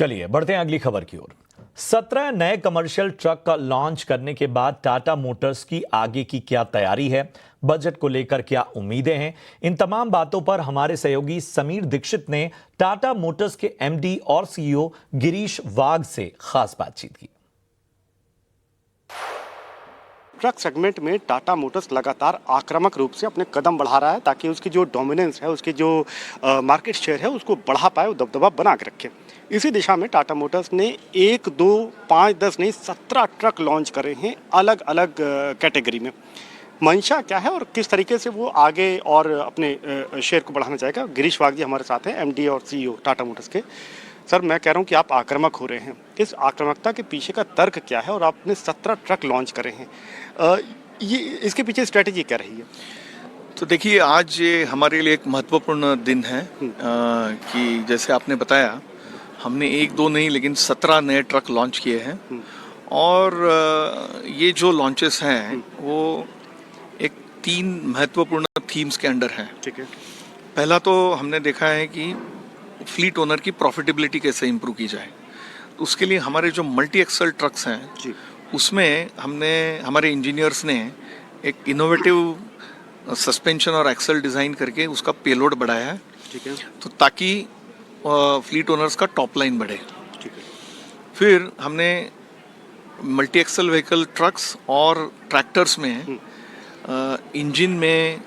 चलिए बढ़ते हैं अगली खबर की ओर। 17 नए कमर्शियल ट्रक का लॉन्च करने के बाद टाटा मोटर्स की आगे की क्या तैयारी है, बजट को लेकर क्या उम्मीदें हैं, इन तमाम बातों पर हमारे सहयोगी समीर दीक्षित ने टाटा मोटर्स के एमडी और सीईओ गिरीश वाघ से खास बातचीत की। ट्रक सेगमेंट में टाटा मोटर्स लगातार आक्रामक रूप से अपने कदम बढ़ा रहा है ताकि उसकी जो डोमिनेंस है, उसकी जो मार्केट शेयर है उसको बढ़ा पाए, वो दबदबा बना के रखे। इसी दिशा में टाटा मोटर्स ने 1, 2, 5, 10 नहीं 17 ट्रक लॉन्च करे हैं अलग अलग कैटेगरी में। मंशा क्या है और किस तरीके से वो आगे और अपने शेयर को बढ़ाना चाहेगा, गिरीश वाघ जी हमारे साथ हैं, एमडी और सीईओ टाटा मोटर्स के। सर, मैं कह रहा हूँ कि आप आक्रामक हो रहे हैं, इस आक्रामकता के पीछे का तर्क क्या है और आपने 17 ट्रक लॉन्च करे हैं, ये इसके पीछे स्ट्रेटेजी क्या रही है? तो देखिए, आज ये हमारे लिए एक महत्वपूर्ण दिन है कि जैसे आपने बताया, हमने 1, 2 नहीं लेकिन 17 नए ट्रक लॉन्च किए हैं। और ये जो लॉन्चेस हैं वो एक 3 महत्वपूर्ण थीम्स के अंडर हैं। ठीक है। पहला तो हमने देखा है कि फ्लीट ओनर की प्रॉफिटेबिलिटी कैसे इम्प्रूव की जाए। तो उसके लिए हमारे जो मल्टी एक्सल ट्रक्स हैं उसमें हमारे इंजीनियर्स ने एक इनोवेटिव सस्पेंशन और एक्सल डिज़ाइन करके उसका पेलोड बढ़ाया है। ठीक है। तो ताकि फ्लीट ओनर्स का टॉप लाइन बढ़े। ठीक है। फिर हमने मल्टी एक्सल व्हीकल ट्रक्स और ट्रैक्टर्स में इंजन में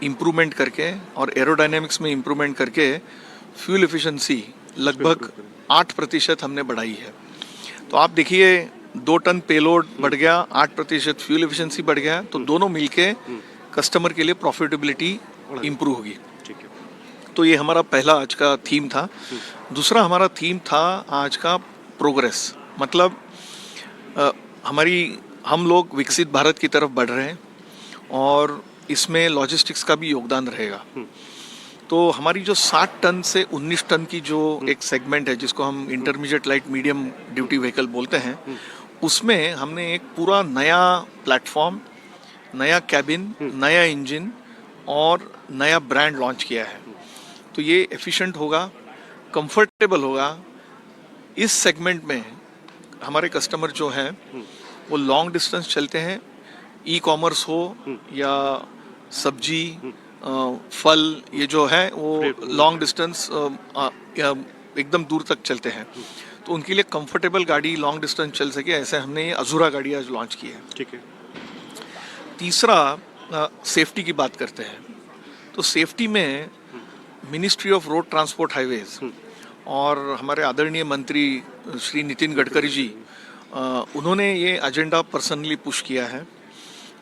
इम्प्रूवमेंट करके और एरोडायनेमिक्स में इम्प्रूवमेंट करके फ्यूल एफिशिएंसी लगभग 8% हमने बढ़ाई है। तो आप देखिए, 2 टन पेलोड बढ़ गया, 8% फ्यूल एफिशिएंसी बढ़ गया, तो दोनों मिलके कस्टमर के लिए प्रॉफिटेबिलिटी इम्प्रूव होगी। ठीक है। तो ये हमारा पहला आज का थीम था। दूसरा हमारा थीम था आज का प्रोग्रेस, मतलब हम लोग विकसित भारत की तरफ बढ़ रहे हैं और इसमें लॉजिस्टिक्स का भी योगदान रहेगा। तो हमारी जो 60 टन से 19 टन की जो एक सेगमेंट है, जिसको हम intermediate light medium duty vehicle बोलते हैं, उसमें हमने एक पूरा नया प्लेटफॉर्म, नया कैबिन, नया इंजन और नया ब्रांड लॉन्च किया है। तो ये एफिशिएंट होगा, कंफर्टेबल होगा। इस सेगमेंट में हमारे कस्टमर जो हैं वो लॉन्ग डिस्टेंस चलते हैं, ई कॉमर्स हो या सब्जी, फल, ये जो है वो लॉन्ग डिस्टेंस एकदम दूर तक चलते हैं। तो उनके लिए कंफर्टेबल गाड़ी लॉन्ग डिस्टेंस चल सके, ऐसे हमने ये अजूरा गाड़ी आज लॉन्च की है। ठीक है। तीसरा, सेफ्टी की बात करते हैं। तो सेफ्टी में ministry of road transport highways और हमारे आदरणीय मंत्री श्री नितिन गडकरी जी, उन्होंने ये एजेंडा पर्सनली पुश किया है।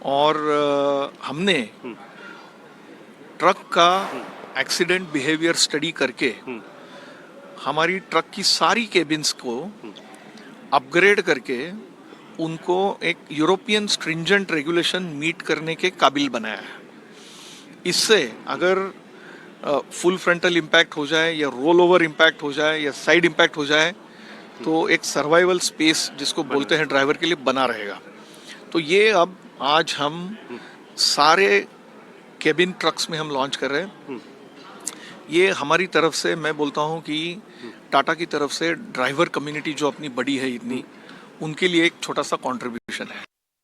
और हमने ट्रक का एक्सीडेंट बिहेवियर स्टडी करके हमारी ट्रक की सारी केबिन्स को अपग्रेड करके उनको एक यूरोपियन स्ट्रिंजेंट रेगुलेशन मीट करने के काबिल बनाया है। इससे अगर फुल फ्रंटल इम्पैक्ट हो जाए या रोल ओवर इम्पैक्ट हो जाए या साइड इम्पैक्ट हो जाए तो एक सर्वाइवल स्पेस, जिसको बोलते हैं, ड्राइवर के लिए बना रहेगा। तो ये अब आज हम सारे केबिन ट्रक्स में हम लॉन्च कर रहे हैं। ये हमारी तरफ से, मैं बोलता हूँ कि टाटा की तरफ से ड्राइवर कम्युनिटी जो अपनी बड़ी है इतनी, उनके लिए एक छोटा सा कंट्रीब्यूशन है।